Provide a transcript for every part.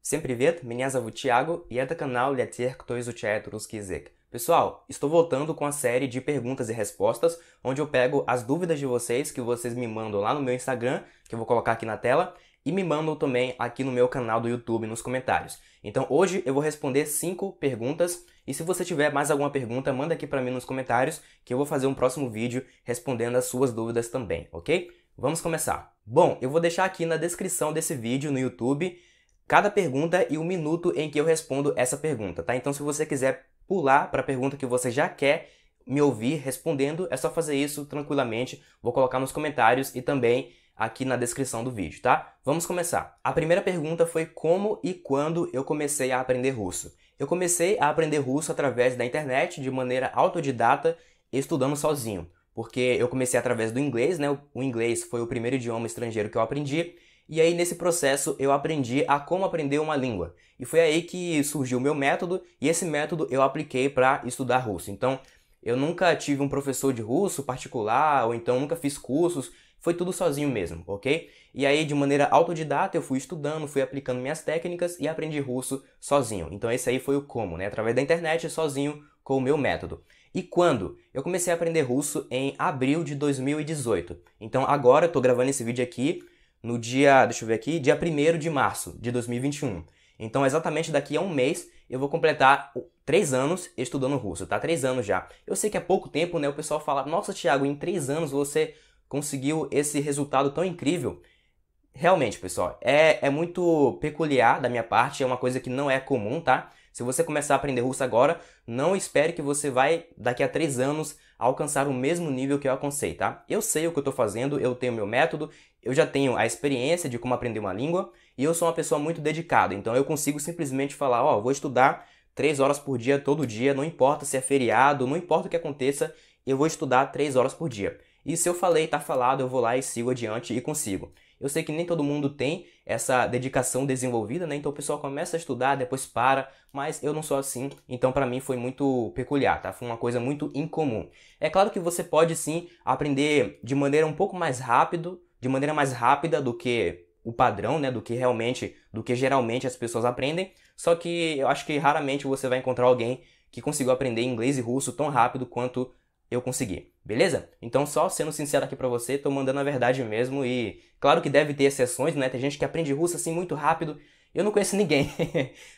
Всем привет, меня зовут Thiago e это канал для тех, кто изучает русский язык. Pessoal, estou voltando com a série de perguntas e respostas, onde eu pego as dúvidas de vocês que vocês me mandam lá no meu Instagram, que eu vou colocar aqui na tela, e me mandam também aqui no meu canal do YouTube nos comentários. Então hoje eu vou responder 5 perguntas, e se você tiver mais alguma pergunta, manda aqui para mim nos comentários, que eu vou fazer um próximo vídeo respondendo as suas dúvidas também, ok? Vamos começar. Bom, eu vou deixar aqui na descrição desse vídeo no YouTube cada pergunta e o minuto em que eu respondo essa pergunta, tá? Então se você quiser pular para a pergunta que você já quer me ouvir respondendo, é só fazer isso tranquilamente. Vou colocar nos comentários e também aqui na descrição do vídeo, tá? Vamos começar. A primeira pergunta foi como e quando eu comecei a aprender russo. Eu comecei a aprender russo através da internet, de maneira autodidata, estudando sozinho. Porque eu comecei através do inglês, né? O inglês foi o primeiro idioma estrangeiro que eu aprendi. E aí, nesse processo, eu aprendi a como aprender uma língua. E foi aí que surgiu o meu método, e esse método eu apliquei para estudar russo. Então, eu nunca tive um professor de russo particular, ou então nunca fiz cursos, foi tudo sozinho mesmo, ok? E aí, de maneira autodidata, eu fui estudando, fui aplicando minhas técnicas e aprendi russo sozinho. Então, esse aí foi o como, né? Através da internet, sozinho, com o meu método. E quando? Eu comecei a aprender russo em abril de 2018. Então, agora eu tô gravando esse vídeo aqui no dia, deixa eu ver aqui, dia 1º de março de 2021. Então, exatamente daqui a um mês, eu vou completar 3 anos estudando russo, tá? 3 anos já. Eu sei que é pouco tempo, né? O pessoal fala, nossa, Thiago, em 3 anos você conseguiu esse resultado tão incrível. Realmente, pessoal, é muito peculiar da minha parte, é uma coisa que não é comum, tá? Se você começar a aprender russo agora, não espere que você vai, daqui a 3 anos, alcançar o mesmo nível que eu alcancei, tá? Eu sei o que eu tô fazendo, eu tenho meu método, eu já tenho a experiência de como aprender uma língua, e eu sou uma pessoa muito dedicada, então eu consigo simplesmente falar, ó, vou estudar 3 horas por dia, todo dia, não importa se é feriado, não importa o que aconteça, eu vou estudar 3 horas por dia. E se eu falei, tá falado, eu vou lá e sigo adiante e consigo. Eu sei que nem todo mundo tem essa dedicação desenvolvida, né? Então o pessoal começa a estudar, depois para, mas eu não sou assim, então para mim foi muito peculiar, tá? Foi uma coisa muito incomum. É claro que você pode sim aprender de maneira um pouco mais rápido, de maneira mais rápida do que o padrão, né? Do que geralmente as pessoas aprendem, só que eu acho que raramente você vai encontrar alguém que conseguiu aprender inglês e russo tão rápido quanto eu consegui, beleza? Então só sendo sincero aqui pra você, tô mandando a verdade mesmo e claro que deve ter exceções, né? Tem gente que aprende russo assim muito rápido. Eu não conheço ninguém.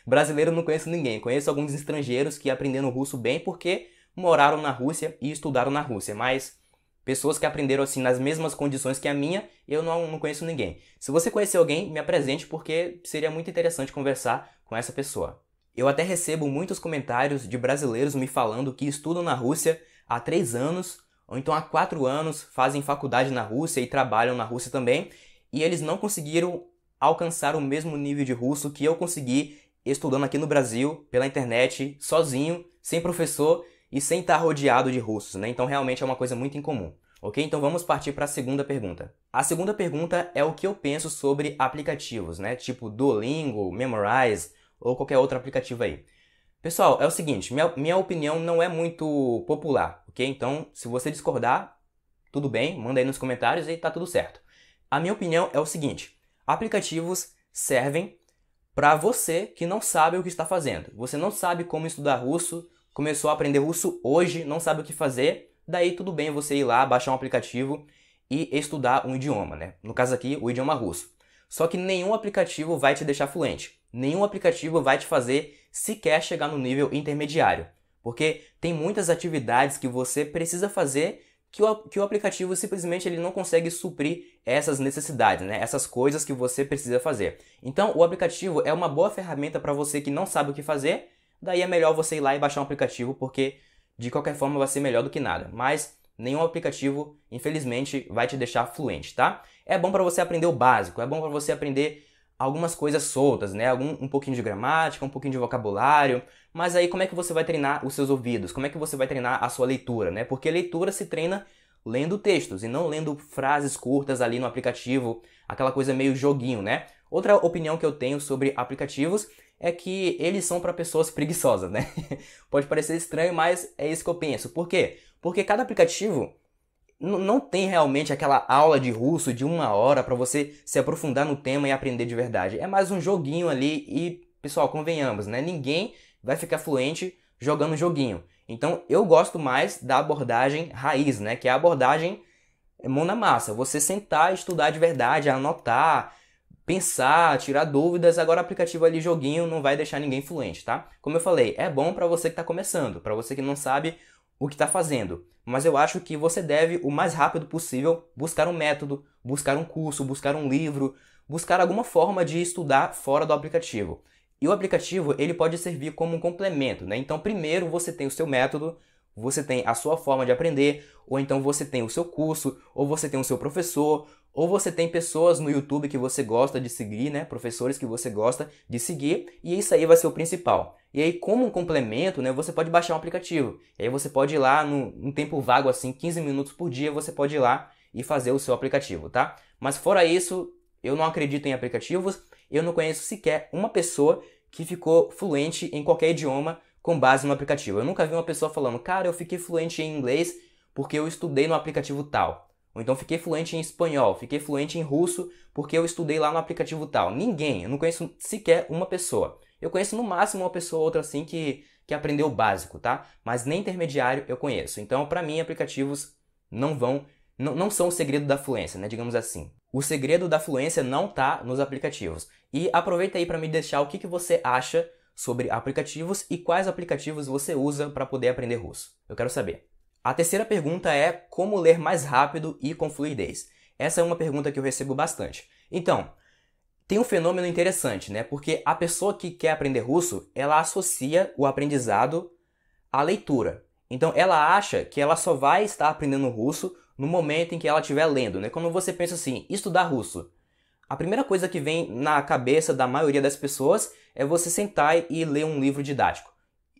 Brasileiro eu não conheço ninguém. Conheço alguns estrangeiros que aprenderam russo bem porque moraram na Rússia e estudaram na Rússia, mas pessoas que aprenderam assim nas mesmas condições que a minha, eu não conheço ninguém. Se você conhecer alguém, me apresente porque seria muito interessante conversar com essa pessoa. Eu até recebo muitos comentários de brasileiros me falando que estudam na Rússia há 3 anos, ou então há 4 anos, fazem faculdade na Rússia e trabalham na Rússia também, e eles não conseguiram alcançar o mesmo nível de russo que eu consegui estudando aqui no Brasil, pela internet, sozinho, sem professor e sem estar rodeado de russos, né? Então realmente é uma coisa muito incomum. Ok? Então vamos partir para a segunda pergunta. A segunda pergunta é o que eu penso sobre aplicativos, né? Tipo Duolingo, Memrise ou qualquer outro aplicativo aí. Pessoal, é o seguinte, minha opinião não é muito popular, ok? Então, se você discordar, tudo bem, manda aí nos comentários e tá tudo certo. A minha opinião é o seguinte, aplicativos servem para você que não sabe o que está fazendo. Você não sabe como estudar russo, começou a aprender russo hoje, não sabe o que fazer, daí tudo bem você ir lá, baixar um aplicativo e estudar um idioma, né? No caso aqui, o idioma russo. Só que nenhum aplicativo vai te deixar fluente. Nenhum aplicativo vai te fazer sequer chegar no nível intermediário. Porque tem muitas atividades que você precisa fazer que o aplicativo simplesmente ele não consegue suprir essas necessidades, né? Essas coisas que você precisa fazer. Então, o aplicativo é uma boa ferramenta para você que não sabe o que fazer, daí é melhor você ir lá e baixar um aplicativo, porque de qualquer forma vai ser melhor do que nada. Mas nenhum aplicativo, infelizmente, vai te deixar fluente, tá? É bom para você aprender o básico, é bom para você aprender algumas coisas soltas, né? Um pouquinho de gramática, um pouquinho de vocabulário, mas aí como é que você vai treinar os seus ouvidos? Como é que você vai treinar a sua leitura, né? Porque leitura se treina lendo textos e não lendo frases curtas ali no aplicativo, aquela coisa meio joguinho, né? Outra opinião que eu tenho sobre aplicativos é que eles são para pessoas preguiçosas, né? Pode parecer estranho, mas é isso que eu penso. Por quê? Porque cada aplicativo não tem realmente aquela aula de russo de 1 hora para você se aprofundar no tema e aprender de verdade. É mais um joguinho ali e, pessoal, convenhamos, né? Ninguém vai ficar fluente jogando joguinho. Então, eu gosto mais da abordagem raiz, né? Que é a abordagem mão na massa. Você sentar, estudar de verdade, anotar, pensar, tirar dúvidas. Agora, o aplicativo ali, joguinho, não vai deixar ninguém fluente, tá? Como eu falei, é bom para você que está começando, para você que não sabe o que está fazendo. Mas eu acho que você deve, o mais rápido possível, buscar um método, buscar um curso, buscar um livro, buscar alguma forma de estudar fora do aplicativo. E o aplicativo, ele pode servir como um complemento, né? Então, primeiro você tem o seu método, você tem a sua forma de aprender, ou então você tem o seu curso, ou você tem o seu professor, ou você tem pessoas no YouTube que você gosta de seguir, né? Professores que você gosta de seguir, e isso aí vai ser o principal. E aí, como um complemento, né, você pode baixar um aplicativo. E aí você pode ir lá num tempo vago, assim, 15 minutos por dia, você pode ir lá e fazer o seu aplicativo, tá? Mas fora isso, eu não acredito em aplicativos, eu não conheço sequer uma pessoa que ficou fluente em qualquer idioma com base no aplicativo. Eu nunca vi uma pessoa falando, cara, eu fiquei fluente em inglês porque eu estudei no aplicativo tal. Ou então fiquei fluente em espanhol, fiquei fluente em russo porque eu estudei lá no aplicativo tal. Ninguém, eu não conheço sequer uma pessoa. Eu conheço no máximo uma pessoa ou outra assim que aprendeu o básico, tá? Mas nem intermediário eu conheço. Então, para mim, aplicativos não são o segredo da fluência, né? Digamos assim. O segredo da fluência não tá nos aplicativos. E aproveita aí para me deixar o que você acha sobre aplicativos e quais aplicativos você usa para poder aprender russo. Eu quero saber. A terceira pergunta é como ler mais rápido e com fluidez. Essa é uma pergunta que eu recebo bastante. Então, tem um fenômeno interessante, né? Porque a pessoa que quer aprender russo, ela associa o aprendizado à leitura. Então, ela acha que ela só vai estar aprendendo russo no momento em que ela estiver lendo, né? Quando você pensa assim, estudar russo, a primeira coisa que vem na cabeça da maioria das pessoas é você sentar e ler um livro didático.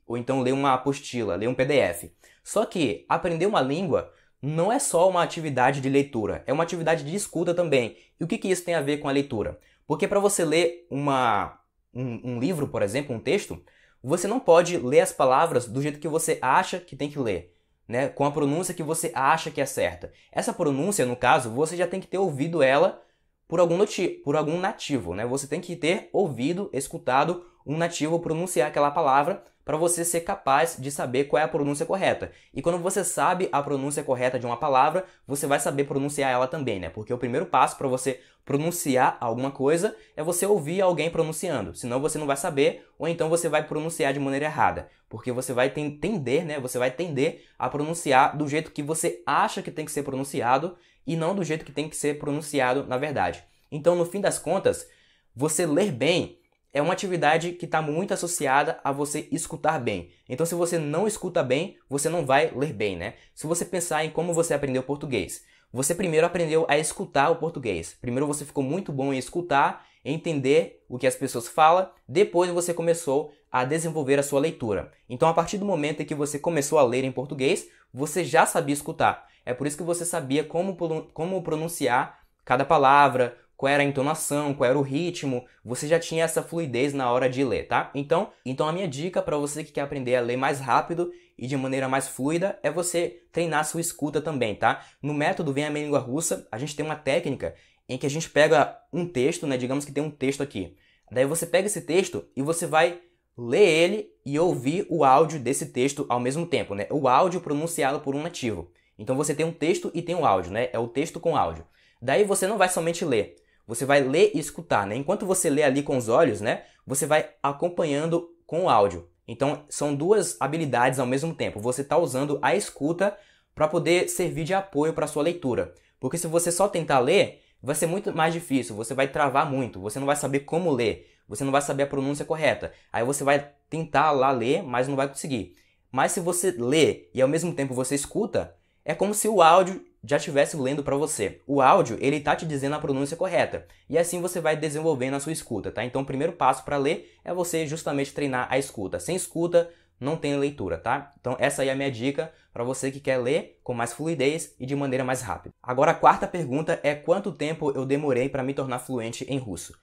Ou então ler uma apostila, ler um PDF. Só que aprender uma língua não é só uma atividade de leitura, é uma atividade de escuta também. E o que isso tem a ver com a leitura? Porque para você ler um livro, por exemplo, um texto, você não pode ler as palavras do jeito que você acha que tem que ler, né? Com a pronúncia que você acha que é certa. Essa pronúncia, no caso, você já tem que ter ouvido ela por algum nativo, né? Você tem que ter ouvido, escutado um nativo pronunciar aquela palavra para você ser capaz de saber qual é a pronúncia correta. E quando você sabe a pronúncia correta de uma palavra, você vai saber pronunciar ela também, né? Porque o primeiro passo para você pronunciar alguma coisa é você ouvir alguém pronunciando. Senão você não vai saber, ou então você vai pronunciar de maneira errada. Porque você vai tender, né? Você vai tender a pronunciar do jeito que você acha que tem que ser pronunciado e não do jeito que tem que ser pronunciado na verdade. Então, no fim das contas, você ler bem é uma atividade que está muito associada a você escutar bem. Então, se você não escuta bem, você não vai ler bem, né? Se você pensar em como você aprendeu português, você primeiro aprendeu a escutar o português. Primeiro você ficou muito bom em escutar, entender o que as pessoas falam, depois você começou a desenvolver a sua leitura. Então, a partir do momento em que você começou a ler em português, você já sabia escutar. É por isso que você sabia como pronunciar cada palavra, qual era a entonação, qual era o ritmo, você já tinha essa fluidez na hora de ler, tá? Então a minha dica para você que quer aprender a ler mais rápido e de maneira mais fluida é você treinar sua escuta também, tá? No método Vem a Minha Língua Russa, a gente tem uma técnica em que a gente pega um texto, né? Digamos que tem um texto aqui. Daí você pega esse texto e você vai ler ele e ouvir o áudio desse texto ao mesmo tempo, né? O áudio pronunciado por um nativo. Então você tem um texto e tem um áudio, né? É o texto com áudio. Daí você não vai somente ler. Você vai ler e escutar, né? Enquanto você lê ali com os olhos, né? Você vai acompanhando com o áudio. Então, são duas habilidades ao mesmo tempo. Você está usando a escuta para poder servir de apoio para a sua leitura. Porque se você só tentar ler, vai ser muito mais difícil. Você vai travar muito. Você não vai saber como ler. Você não vai saber a pronúncia correta. Aí você vai tentar lá ler, mas não vai conseguir. Mas se você lê e ao mesmo tempo você escuta, é como se o áudio já estivesse lendo para você. O áudio, ele tá te dizendo a pronúncia correta. E assim você vai desenvolvendo a sua escuta, tá? Então o primeiro passo para ler é você justamente treinar a escuta. Sem escuta, não tem leitura, tá? Então essa aí é a minha dica para você que quer ler com mais fluidez e de maneira mais rápida. Agora a quarta pergunta é quanto tempo eu demorei para me tornar fluente em russo?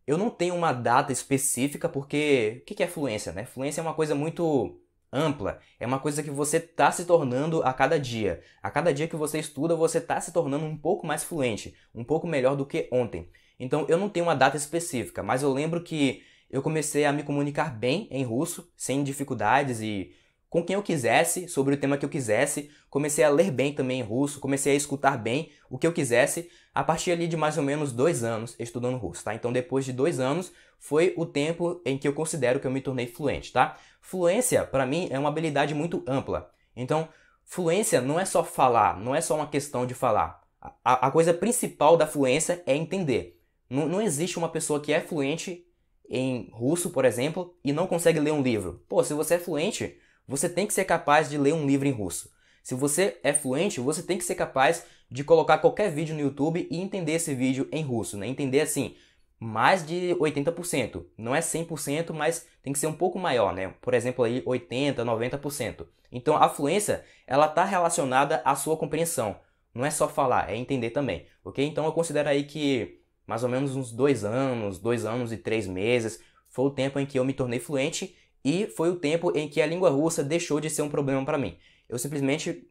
Eu não tenho uma data específica porque o que é fluência, né? Fluência é uma coisa muito ampla, é uma coisa que você está se tornando a cada dia. A cada dia que você estuda, você está se tornando um pouco mais fluente, um pouco melhor do que ontem. Então eu não tenho uma data específica, mas eu lembro que eu comecei a me comunicar bem em russo, sem dificuldades e com quem eu quisesse, sobre o tema que eu quisesse. Comecei a ler bem também em russo, comecei a escutar bem o que eu quisesse, a partir ali de mais ou menos 2 anos estudando russo, tá? Então depois de 2 anos foi o tempo em que eu considero que eu me tornei fluente, tá? Fluência, para mim, é uma habilidade muito ampla. Então, fluência não é só falar, não é só uma questão de falar. A coisa principal da fluência é entender. Não existe uma pessoa que é fluente em russo, por exemplo, e não consegue ler um livro. Pô, se você é fluente, você tem que ser capaz de ler um livro em russo. Se você é fluente, você tem que ser capaz de colocar qualquer vídeo no YouTube e entender esse vídeo em russo, né? Entender assim, mais de 80%. Não é 100%, mas tem que ser um pouco maior, né? Por exemplo, aí 80%, 90%. Então a fluência, ela está relacionada à sua compreensão. Não é só falar, é entender também, ok? Então eu considero aí que mais ou menos uns 2 anos e 3 meses, foi o tempo em que eu me tornei fluente e foi o tempo em que a língua russa deixou de ser um problema para mim. Eu simplesmente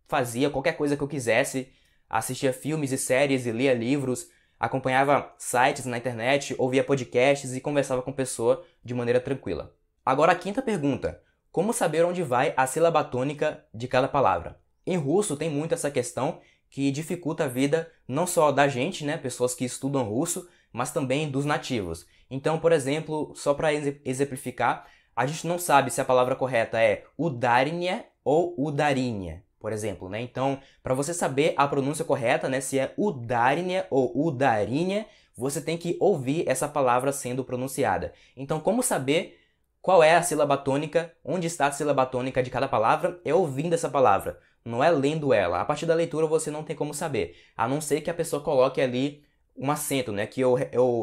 fazia qualquer coisa que eu quisesse, assistia filmes e séries e lia livros, acompanhava sites na internet, ouvia podcasts e conversava com pessoa de maneira tranquila. Agora a quinta pergunta: como saber onde vai a sílaba tônica de cada palavra? Em russo tem muito essa questão que dificulta a vida não só da gente, né, pessoas que estudam russo, mas também dos nativos. Então, por exemplo, só para exemplificar, a gente não sabe se a palavra correta é udarinha ou udarinha, por exemplo, né? Então, para você saber a pronúncia correta, né, se é udarinha ou udarinha, você tem que ouvir essa palavra sendo pronunciada. Então, como saber qual é a sílaba tônica, onde está a sílaba tônica de cada palavra? É ouvindo essa palavra, não é lendo ela. A partir da leitura você não tem como saber, a não ser que a pessoa coloque ali um acento, né? Que eu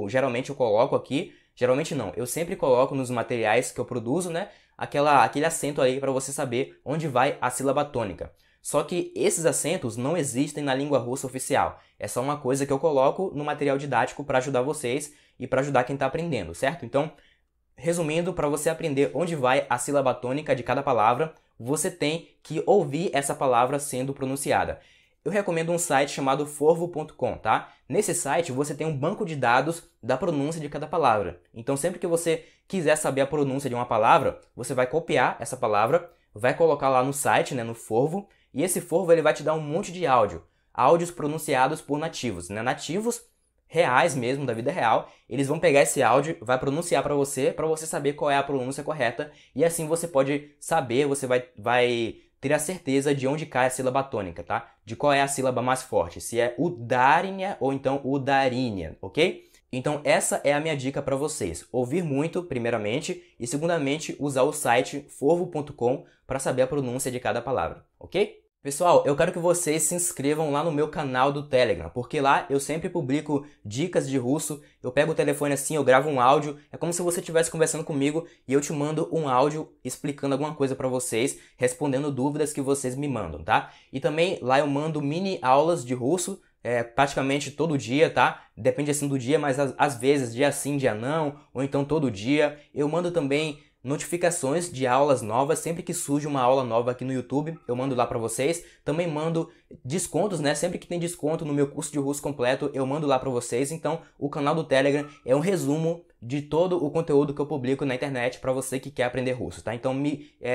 geralmente eu coloco aqui, geralmente não, eu sempre coloco nos materiais que eu produzo, né? Aquele acento aí para você saber onde vai a sílaba tônica. Só que esses acentos não existem na língua russa oficial. É só uma coisa que eu coloco no material didático para ajudar vocês e para ajudar quem está aprendendo, certo? Então, resumindo, para você aprender onde vai a sílaba tônica de cada palavra, você tem que ouvir essa palavra sendo pronunciada. Eu recomendo um site chamado forvo.com, tá? Nesse site você tem um banco de dados da pronúncia de cada palavra. Então sempre que você quiser saber a pronúncia de uma palavra, você vai copiar essa palavra, vai colocar lá no site, né, no Forvo, e esse Forvo ele vai te dar um monte de áudios pronunciados por nativos, né? Nativos reais mesmo, da vida real, eles vão pegar esse áudio, vai pronunciar para você saber qual é a pronúncia correta, e assim você pode saber, você vai ter a certeza de onde cai a sílaba tônica, tá? De qual é a sílaba mais forte, se é udarinha ou então udarinha, ok? Então essa é a minha dica para vocês. Ouvir muito, primeiramente, e segundamente usar o site forvo.com para saber a pronúncia de cada palavra, ok? Pessoal, eu quero que vocês se inscrevam lá no meu canal do Telegram, porque lá eu sempre publico dicas de russo, eu pego o telefone assim, eu gravo um áudio, é como se você estivesse conversando comigo e eu te mando um áudio explicando alguma coisa para vocês, respondendo dúvidas que vocês me mandam, tá? E também lá eu mando mini aulas de russo, praticamente todo dia, tá? Depende assim do dia, mas às vezes dia sim, dia não, ou então todo dia. Eu mando também notificações de aulas novas, sempre que surge uma aula nova aqui no YouTube, eu mando lá para vocês. Também mando descontos, né? Sempre que tem desconto no meu curso de russo completo, eu mando lá para vocês. Então, o canal do Telegram é um resumo de todo o conteúdo que eu publico na internet para você que quer aprender russo, tá? Então,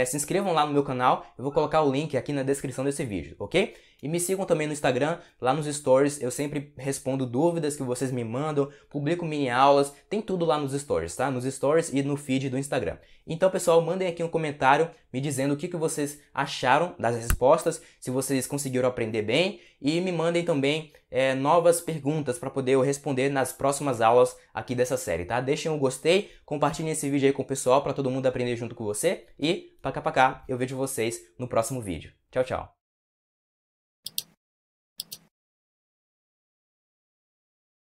se inscrevam lá no meu canal, eu vou colocar o link aqui na descrição desse vídeo, ok? E me sigam também no Instagram, lá nos stories, eu sempre respondo dúvidas que vocês me mandam, publico mini aulas, tem tudo lá nos stories, tá? Nos stories e no feed do Instagram. Então, pessoal, mandem aqui um comentário me dizendo o que vocês acharam das respostas, se vocês conseguiram aprender bem, e me mandem também novas perguntas para poder eu responder nas próximas aulas aqui dessa série, tá? Deixem um gostei, compartilhem esse vídeo aí com o pessoal para todo mundo aprender junto com você, e pacá, eu vejo vocês no próximo vídeo. Tchau, tchau!